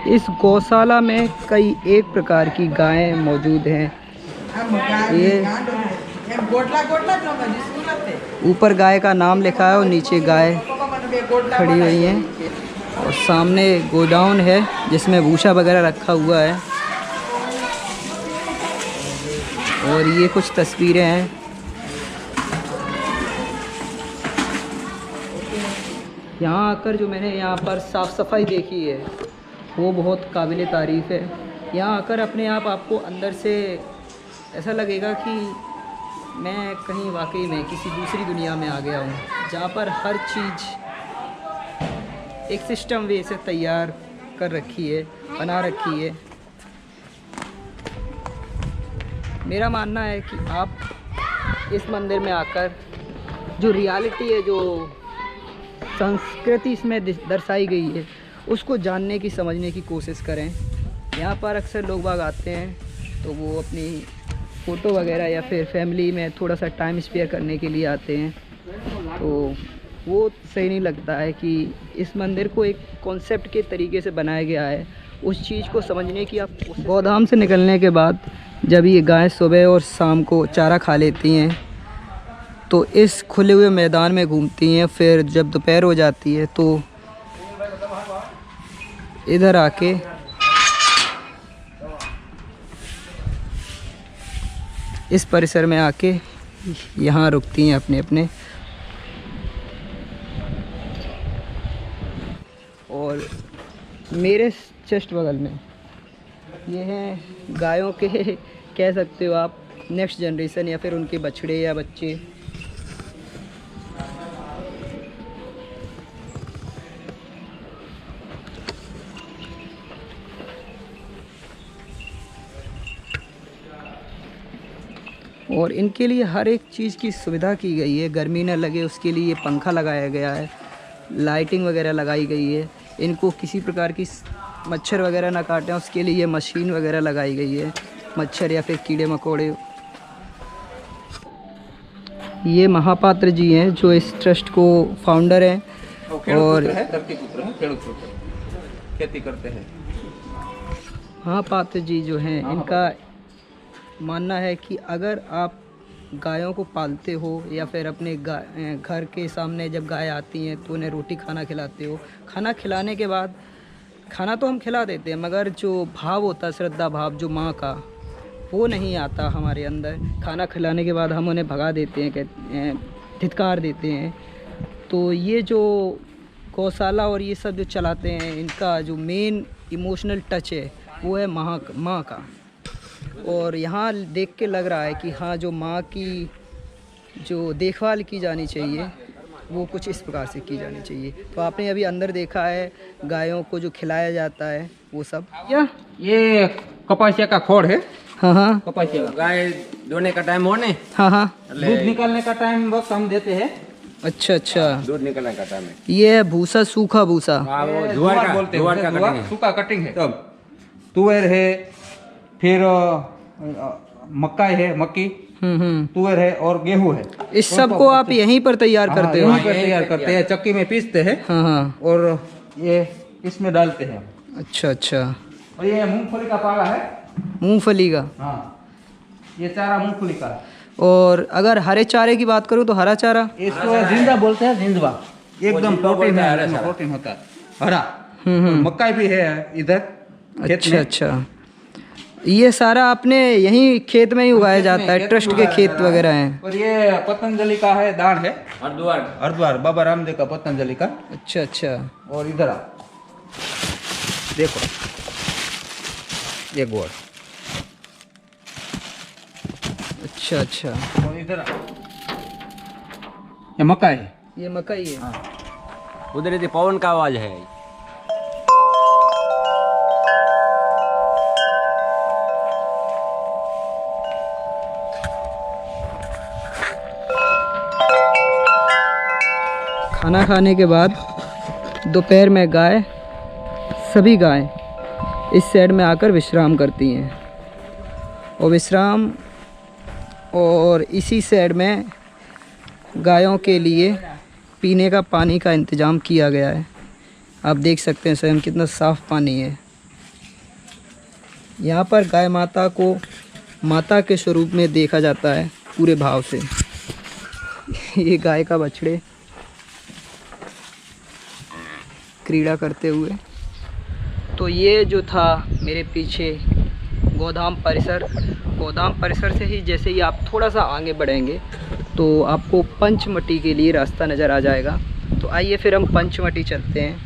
इस गौशाला में कई एक प्रकार की गायें मौजूद हैं। ये ऊपर गाय का नाम लिखा है और नीचे गाय खड़ी हुई हैं और सामने गोडाउन है जिसमें भूसा वगैरह रखा हुआ है। और ये कुछ तस्वीरें हैं। यहाँ आकर जो मैंने यहाँ पर साफ़ सफाई देखी है वो बहुत काबिल तारीफ़ है। यहाँ आकर अपने आप आपको अंदर से ऐसा लगेगा कि मैं कहीं वाकई में किसी दूसरी दुनिया में आ गया हूँ, जहाँ पर हर चीज़ एक सिस्टम वे से तैयार कर रखी है, बना रखी है। मेरा मानना है कि आप इस मंदिर में आकर जो रियलिटी है, जो संस्कृति इसमें दर्शाई गई है, उसको जानने की, समझने की कोशिश करें। यहाँ पर अक्सर लोग बाग आते हैं तो वो अपनी फ़ोटो वगैरह या फिर फैमिली में थोड़ा सा टाइम स्पेयर करने के लिए आते हैं, तो वो सही नहीं लगता है कि इस मंदिर को एक कॉन्सेप्ट के तरीके से बनाया गया है। उस चीज़ को समझने की आप गौधाम से निकलने के बाद जब ये गाय सुबह और शाम को चारा खा लेती हैं तो इस खुले हुए मैदान में घूमती हैं। फिर जब दोपहर हो जाती है तो इधर आके इस परिसर में आके यहाँ रुकती हैं अपने अपने। और मेरे जस्ट बगल में ये हैं गायों के कह सकते हो आप नेक्स्ट जनरेशन या फिर उनके बछड़े या बच्चे। और इनके लिए हर एक चीज़ की सुविधा की गई है। गर्मी न लगे उसके लिए पंखा लगाया गया है, लाइटिंग वगैरह लगाई गई है। इनको किसी प्रकार की मच्छर वगैरह ना काटें उसके लिए मशीन वगैरह लगाई गई है, मच्छर या फिर कीड़े मकोड़े। ये महापात्र जी हैं जो इस ट्रस्ट को फाउंडर हैं और खेती करते हैं। महापात्र जी जो हैं इनका मानना है कि अगर आप गायों को पालते हो या फिर अपने घर के सामने जब गाय आती हैं तो उन्हें रोटी खाना खिलाते हो, खाना खिलाने के बाद खाना तो हम खिला देते हैं मगर जो भाव होता है, श्रद्धा भाव जो माँ का, वो नहीं आता हमारे अंदर। खाना खिलाने के बाद हम उन्हें भगा देते हैं, कहते हैं, धिक्कार देते हैं। तो ये जो गौशाला और ये सब जो चलाते हैं, इनका जो मेन इमोशनल टच है वो है माँ का। और यहाँ देख के लग रहा है कि हाँ, जो माँ की जो देखभाल की जानी चाहिए वो कुछ इस प्रकार से की जानी चाहिए। तो आपने अभी अंदर देखा है गायों को जो खिलाया जाता है वो सब। ये कपासिया का खोड़ है। हाँ हाँ, कपासिया गाय दोने का टाइम होने, हाँ हाँ, दूध निकालने का टाइम वक्त हम देते हैं। अच्छा अच्छा, दूध निकलने का टाइम है। ये है भूसा, सूखा भूसा। जुआर बोलते हैं, सूखा कटिंग है। तब तुअर है, फिर मक्का है, मक्की, तुअर है और गेहूं है। इस सब को आप यहीं पर तैयार करते हो? यहीं पर तैयार करते हैं, चक्की में पीसते हैं। हाँ हाँ, और ये इसमें डालते हैं। अच्छा अच्छा। और ये मूंगफली का पाला है। मूंगफली का? हाँ, ये चारा मूंगफली का। और अगर हरे चारे की बात करूँ तो हरा चारा? इसको जिंदा बोलते हैं, जिंदवा। एकदम प्रोटीन है, प्रोटीन होता है हरा। मक्का भी है इधर। अच्छा अच्छा, ये सारा आपने यहीं खेत में ही उगाया जाता है? ट्रस्ट के खेत वगैरह हैं? और ये पतंजलि का है, दान है, हरिद्वार बाबा रामदेव का, पतंजलि का। अच्छा अच्छा। और इधर आ देखो, ये गोड़। अच्छा अच्छा। और इधर ये मक्का है। ये मकई है। हाँ। उधर ये पवन का आवाज है। खाना खाने के बाद दोपहर में सभी गाय इस साइड में आकर विश्राम करती हैं और इसी साइड में गायों के लिए पीने का पानी का इंतज़ाम किया गया है। आप देख सकते हैं स्वयं कितना साफ़ पानी है। यहाँ पर गाय माता को माता के स्वरूप में देखा जाता है पूरे भाव से। ये गाय का बछड़े क्रीड़ा करते हुए। तो ये जो था मेरे पीछे गोधाम परिसर। गोधाम परिसर से ही जैसे ही आप थोड़ा सा आगे बढ़ेंगे तो आपको पंचमटी के लिए रास्ता नज़र आ जाएगा। तो आइए फिर हम पंचमटी चलते हैं।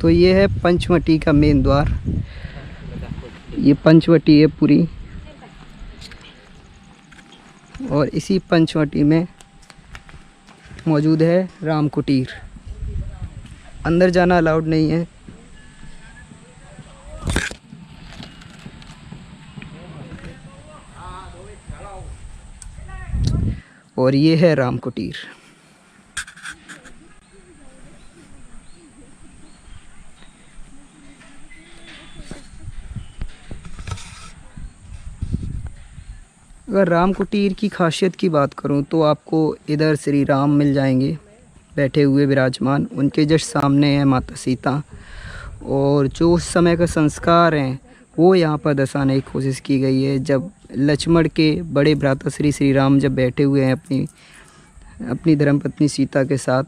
तो ये है पंचमटी का मेन द्वार। ये पंचवटी है पूरी, और इसी पंचवटी में मौजूद है राम कुटीर। अंदर जाना अलाउड नहीं है। और ये है राम कुटीर। अगर राम कुटीर की खासियत की बात करूं तो आपको इधर श्री राम मिल जाएंगे बैठे हुए विराजमान। उनके जस्ट सामने है माता सीता, और जो उस समय का संस्कार हैं वो यहाँ पर दर्शाने की कोशिश की गई है। जब लक्ष्मण के बड़े भ्राता श्री राम जब बैठे हुए हैं अपनी धर्मपत्नी सीता के साथ,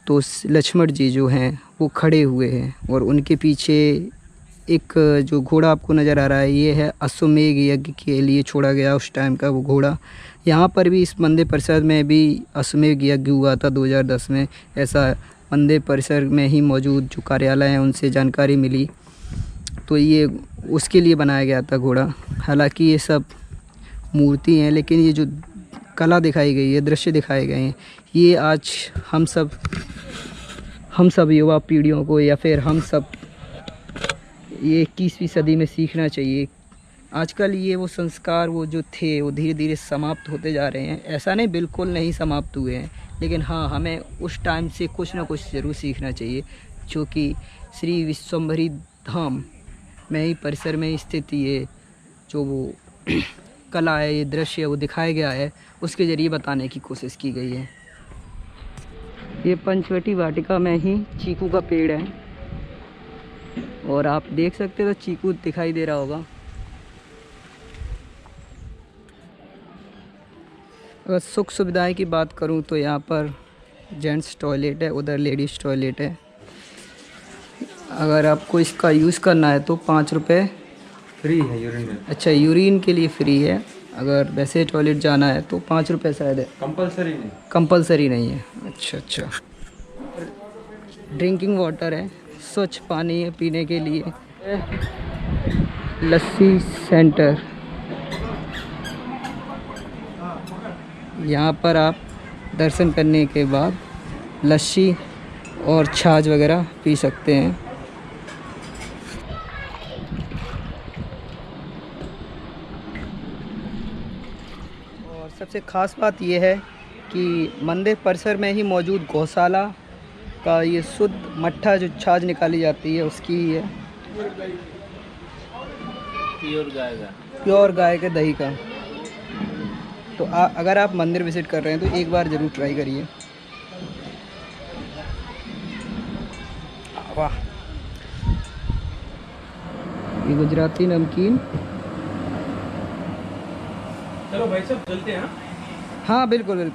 तो लक्ष्मण जी जो हैं वो खड़े हुए हैं, और उनके पीछे एक जो घोड़ा आपको नज़र आ रहा है, ये है अश्वमेघ यज्ञ के लिए छोड़ा गया उस टाइम का वो घोड़ा। यहाँ पर भी इस मंदिर परिसर में भी अश्वमेघ यज्ञ हुआ था 2010 में। ऐसा मंदिर परिसर में ही मौजूद जो कार्यालय हैं उनसे जानकारी मिली, तो ये उसके लिए बनाया गया था घोड़ा। हालांकि ये सब मूर्ति हैं, लेकिन ये जो कला दिखाई गई है, दृश्य दिखाए गए हैं, ये आज हम सब युवा पीढ़ियों को, या फिर हम सब ये 21वीं सदी में सीखना चाहिए। आजकल ये वो संस्कार वो जो थे वो धीरे धीरे समाप्त होते जा रहे हैं। ऐसा नहीं बिल्कुल नहीं समाप्त हुए हैं, लेकिन हाँ, हमें उस टाइम से कुछ ना कुछ ज़रूर सीखना चाहिए, जो कि श्री विश्वम्भरी धाम में ही परिसर में स्थित ये जो वो कला है, ये दृश्य वो दिखाया गया है, उसके ज़रिए बताने की कोशिश की गई है। ये पंचवटी वाटिका में ही चीकू का पेड़ है, और आप देख सकते हो तो चीकू दिखाई दे रहा होगा। अगर सुख सुविधाएं की बात करूं तो यहाँ पर जेंट्स टॉयलेट है, उधर लेडीज़ टॉयलेट है। अगर आपको इसका यूज़ करना है तो 5 रुपये फ्री है यूरिन। अच्छा, यूरिन के लिए फ्री है। अगर वैसे टॉयलेट जाना है तो 5 रुपये शायद है। कंपलसरी नहीं है। अच्छा। ड्रिंकिंग वाटर है, स्वच्छ पानी है पीने के लिए। लस्सी सेंटर, यहाँ पर आप दर्शन करने के बाद लस्सी और छाछ वगैरह पी सकते हैं। और सबसे ख़ास बात यह है कि मंदिर परिसर में ही मौजूद गौशाला का ये शुद्ध मट्ठा जो छाछ निकाली जाती है उसकी है, प्योर गाय के दही का। तो अगर आप मंदिर विजिट कर रहे हैं तो एक बार ज़रूर ट्राई करिए। वाह, ये गुजराती नमकीन। चलो भाई साहब चलते हैं। हाँ बिल्कुल।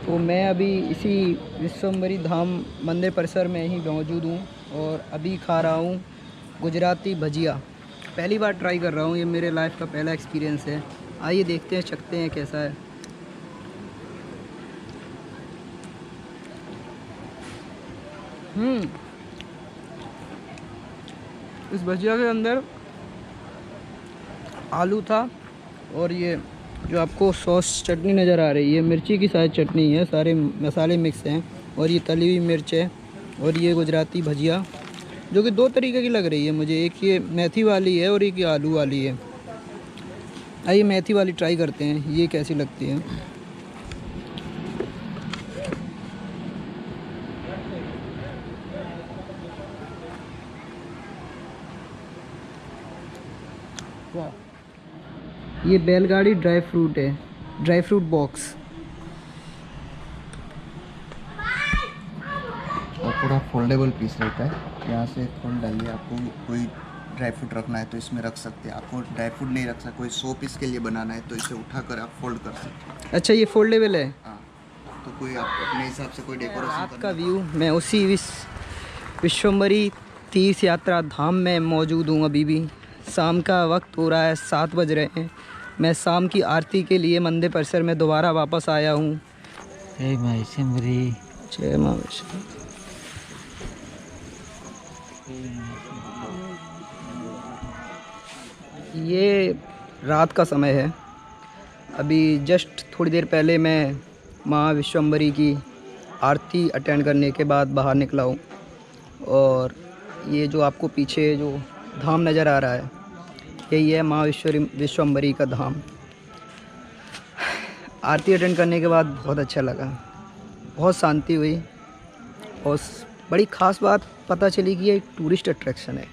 तो मैं अभी इसी विश्वम्भरी धाम मंदिर परिसर में ही मौजूद हूँ, और अभी खा रहा हूँ गुजराती भजिया। पहली बार ट्राई कर रहा हूँ, ये मेरे लाइफ का पहला एक्सपीरियंस है। आइए देखते हैं, चखते हैं कैसा है। इस भजिया के अंदर आलू था, और ये जो आपको सॉस चटनी नज़र आ रही है, मिर्ची की शायद चटनी है, सारे मसाले मिक्स हैं, और ये तली हुई मिर्च है, और ये गुजराती भजिया जो कि 2 तरीके की लग रही है मुझे। एक ये मेथी वाली है और एक ये आलू वाली है। आइए मेथी वाली ट्राई करते हैं, ये कैसी लगती है। वाह, ये बैलगाड़ी ड्राई फ्रूट है, ड्राई फ्रूट बॉक्स। पूरा फोल्डेबल पीस रहता है। यहाँ से खोल डालिए, आपको कोई ड्राई फ्रूट रखना है तो इसमें रख सकते हैं। आपको ड्राई फ्रूट नहीं रख सकते, कोई 100 पीस के लिए बनाना है तो इसे उठाकर आप फोल्ड कर सकते हैं। अच्छा, ये फोल्डेबल है। हाँ, तो कोई आप अपने हिसाब से कोई डेकोरेशन रात का व्यू। मैं उसी विश्वम्भरी तीर्थ यात्रा धाम में मौजूद हूँ। अभी भी शाम का वक्त हो रहा है, 7 बज रहे हैं। मैं शाम की आरती के लिए मंदिर परिसर में दोबारा वापस आया हूँ। जय माँ विश्वम्भरी। जय माँ विश्वम्भरी। ये रात का समय है। अभी जस्ट थोड़ी देर पहले मैं माँ विश्वम्भरी की आरती अटेंड करने के बाद बाहर निकला हूँ। और ये जो आपको पीछे जो धाम नज़र आ रहा है, यही है माँ विश्वम्भरी का धाम। आरती अटेंड करने के बाद बहुत अच्छा लगा, बहुत शांति हुई। और बड़ी ख़ास बात पता चली कि ये एक टूरिस्ट अट्रैक्शन है।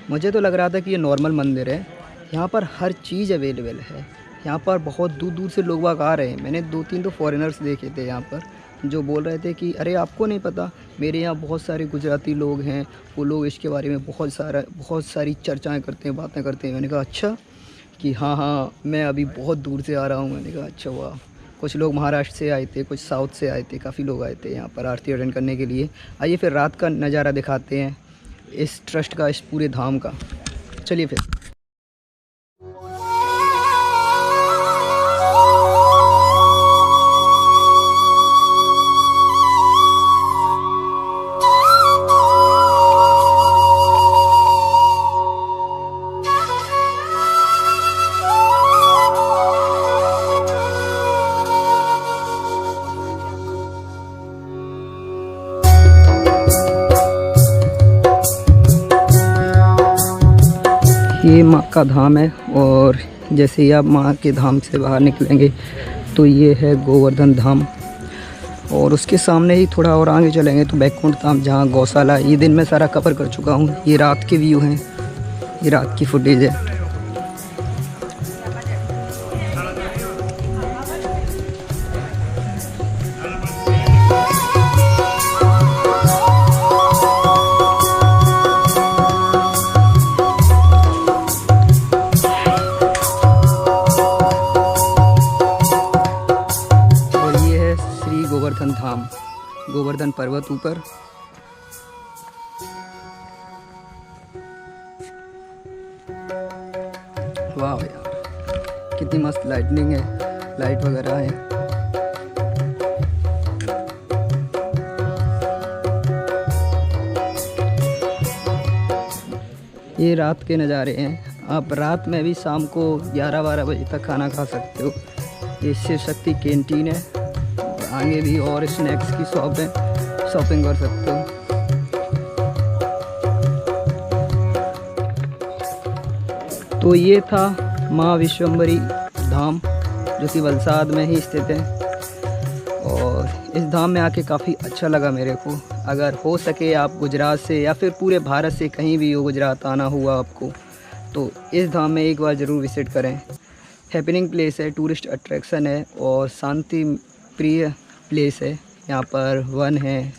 मुझे तो लग रहा था कि ये नॉर्मल मंदिर है। यहाँ पर हर चीज़ अवेलेबल है। यहाँ पर बहुत दूर दूर से लोग आ रहे हैं। मैंने 2-3 तो फॉरेनर्स देखे थे यहाँ पर, जो बोल रहे थे कि अरे आपको नहीं पता, मेरे यहाँ बहुत सारे गुजराती लोग हैं, वो लोग इसके बारे में बहुत सारी चर्चाएं करते हैं, बातें करते हैं। मैंने कहा अच्छा, कि हाँ मैं अभी बहुत दूर से आ रहा हूँ। मैंने कहा अच्छा वाह। कुछ लोग महाराष्ट्र से आए थे, कुछ साउथ से आए थे, काफ़ी लोग आए थे यहाँ पर आरती अटेंड करने के लिए। आइए फिर रात का नज़ारा दिखाते हैं इस ट्रस्ट का, इस पूरे धाम का। चलिए फिर। ये माँ का धाम है। और जैसे ही आप माँ के धाम से बाहर निकलेंगे तो ये है गोवर्धन धाम। और उसके सामने ही थोड़ा और आगे चलेंगे तो बैकुंठ धाम, जहाँ गौशाला है। ये दिन में सारा कवर कर चुका हूँ। ये रात के व्यू हैं, ये रात की फुटेज है। गोवर्धन धाम, गोवर्धन पर्वत ऊपर। वाह यार, कितनी मस्त लाइटनिंग है, लाइट वगैरह है। ये रात के नज़ारे हैं। आप रात में भी शाम को 11-12 बजे तक खाना खा सकते हो। ये शिव शक्ति कैंटीन है। आगे भी और स्नैक्स की शॉप है, शॉपिंग कर सकते हो। तो ये था माँ विश्वम्भरी धाम, जो कि वलसाड में ही स्थित है। और इस धाम में आके काफ़ी अच्छा लगा मेरे को। अगर हो सके आप गुजरात से या फिर पूरे भारत से कहीं भी हो, गुजरात आना हुआ आपको, तो इस धाम में एक बार ज़रूर विज़िट करें। हैपनिंग प्लेस है, टूरिस्ट अट्रैक्शन है और शांति प्रिय प्लेस है। यहाँ पर वन है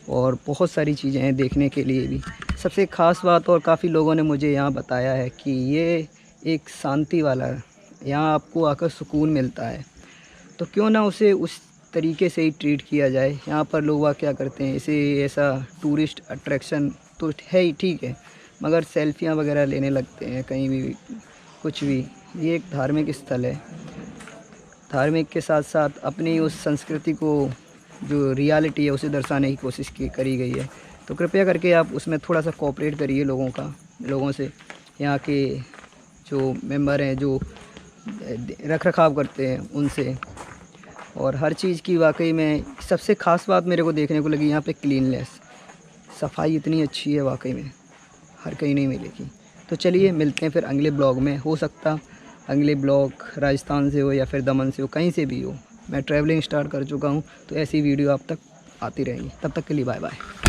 और बहुत सारी चीज़ें हैं देखने के लिए भी। सबसे ख़ास बात, और काफ़ी लोगों ने मुझे यहाँ बताया है कि ये एक शांति वाला है। यहाँ आपको आकर सुकून मिलता है, तो क्यों ना उसे उस तरीके से ही ट्रीट किया जाए। यहाँ पर लोग क्या करते हैं, इसे ऐसा टूरिस्ट अट्रैक्शन तो है ही, ठीक है, मगर सेल्फियाँ वगैरह लेने लगते हैं कहीं भी, कुछ भी। ये एक धार्मिक स्थल है। धार्मिक के साथ साथ अपनी उस संस्कृति को, जो रियलिटी है, उसे दर्शाने की कोशिश करी गई है। तो कृपया करके आप उसमें थोड़ा सा कोऑपरेट करिए लोगों से। यहाँ के जो मेंबर हैं, जो रख रखाव करते हैं, उनसे। और हर चीज़ की वाकई में सबसे ख़ास बात मेरे को देखने को लगी यहाँ पे क्लीननेस, सफाई इतनी अच्छी है, वाकई में हर कहीं नहीं मिलेगी। तो चलिए मिलते हैं फिर अगले ब्लॉग में। हो सकता अगले ब्लॉग राजस्थान से हो या फिर दमन से हो, कहीं से भी हो। मैं ट्रैवलिंग स्टार्ट कर चुका हूँ, तो ऐसी वीडियो आप तक आती रहेंगी। तब तक के लिए बाय बाय।